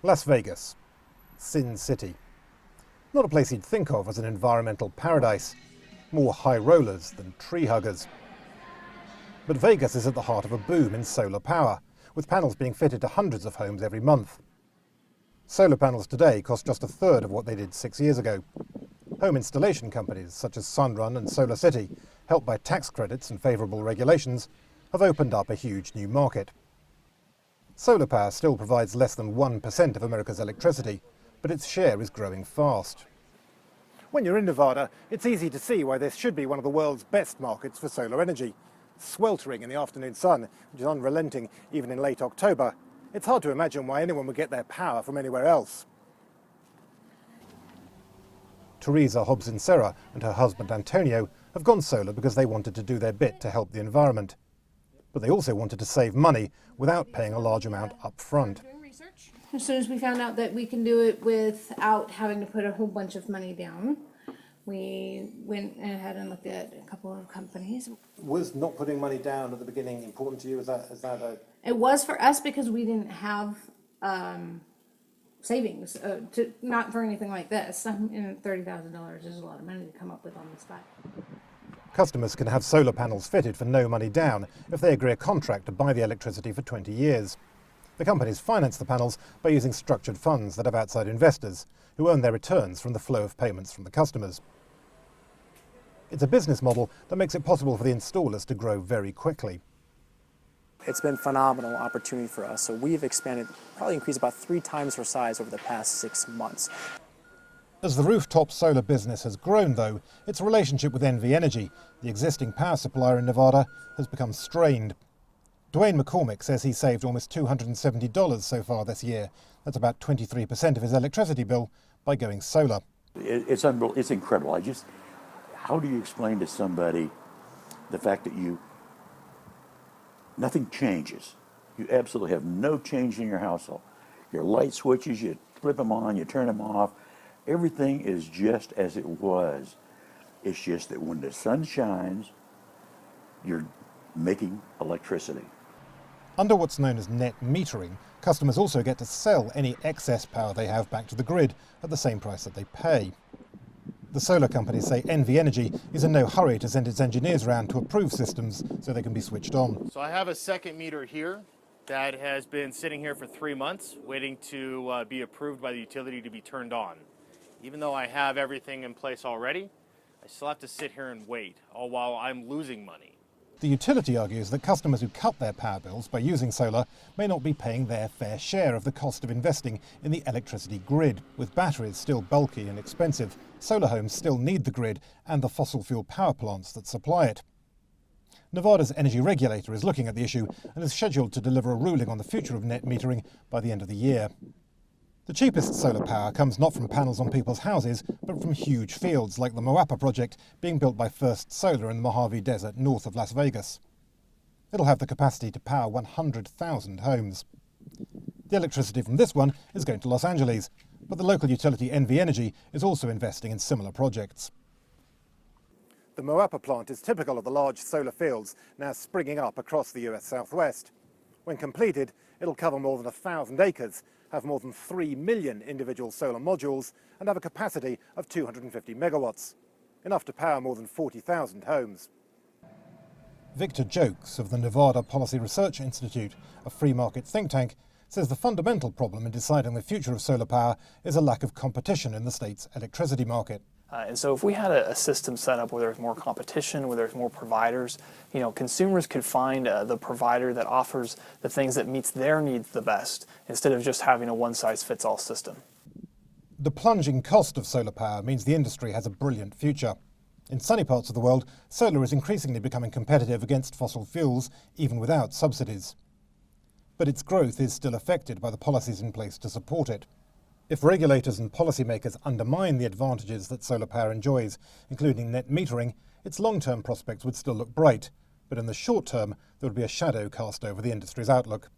Las Vegas, Sin City. Not a place you'd think of as an environmental paradise. More high rollers than tree huggers. But Vegas is at the heart of a boom in solar power, with panels being fitted to hundreds of homes every month. Solar panels today cost just a third of what they did 6 years ago. Home installation companies such as Sunrun and Solar City, helped by tax credits and favourable regulations, have opened up a huge new market. Solar power still provides less than 1% of America's electricity, but its share is growing fast. When you're in Nevada, it's easy to see why this should be one of the world's best markets for solar energy. Sweltering in the afternoon sun, which is unrelenting even in late October, it's hard to imagine why anyone would get their power from anywhere else. Teresa Hobson-Serra and her husband Antonio have gone solar because they wanted to do their bit to help the environment. But they also wanted to save money without paying a large amount up front. As soon as we found out that we can do it without having to put a whole bunch of money down, we went ahead and looked at a couple of companies. Was not putting money down at the beginning important to you? Is that a... It was for us because we didn't have savings, not for anything like this. And $30,000 is a lot of money to come up with on the spot. Customers can have solar panels fitted for no money down if they agree a contract to buy the electricity for 20 years. The companies finance the panels by using structured funds that have outside investors, who earn their returns from the flow of payments from the customers. It's a business model that makes it possible for the installers to grow very quickly. It's been a phenomenal opportunity for us, so we've expanded, probably increased about 3 times our size over the past 6 months. As the rooftop solar business has grown, though, its relationship with NV Energy, the existing power supplier in Nevada, has become strained. Dwayne McCormick says he saved almost $270 so far this year. That's about 23% of his electricity bill by going solar. It's incredible. How do you explain to somebody the fact that nothing changes? You absolutely have no change in your household. Your light switches, you flip them on, you turn them off. Everything is just as it was. It's just that when the sun shines, you're making electricity. Under what's known as net metering, customers also get to sell any excess power they have back to the grid at the same price that they pay. The solar companies say NV Energy is in no hurry to send its engineers around to approve systems so they can be switched on. So I have a second meter here that has been sitting here for 3 months waiting to be approved by the utility to be turned on. Even though I have everything in place already, I still have to sit here and wait, all while I'm losing money. The utility argues that customers who cut their power bills by using solar may not be paying their fair share of the cost of investing in the electricity grid. With batteries still bulky and expensive, solar homes still need the grid and the fossil fuel power plants that supply it. Nevada's energy regulator is looking at the issue and is scheduled to deliver a ruling on the future of net metering by the end of the year. The cheapest solar power comes not from panels on people's houses, but from huge fields like the Moapa project being built by First Solar in the Mojave Desert north of Las Vegas. It'll have the capacity to power 100,000 homes. The electricity from this one is going to Los Angeles, but the local utility NV Energy is also investing in similar projects. The Moapa plant is typical of the large solar fields now springing up across the US Southwest. When completed, it'll cover more than 1,000 acres, have more than 3 million individual solar modules, and have a capacity of 250 megawatts, enough to power more than 40,000 homes. Victor Jokes of the Nevada Policy Research Institute, a free market think tank, says the fundamental problem in deciding the future of solar power is a lack of competition in the state's electricity market. And so if we had a system set up where there's more competition, where there's more providers, consumers could find the provider that offers the things that meets their needs the best, instead of just having a one-size-fits-all system. The plunging cost of solar power means the industry has a brilliant future. In sunny parts of the world, solar is increasingly becoming competitive against fossil fuels, even without subsidies. But its growth is still affected by the policies in place to support it. If regulators and policymakers undermine the advantages that solar power enjoys, including net metering, its long-term prospects would still look bright. But in the short term, there would be a shadow cast over the industry's outlook.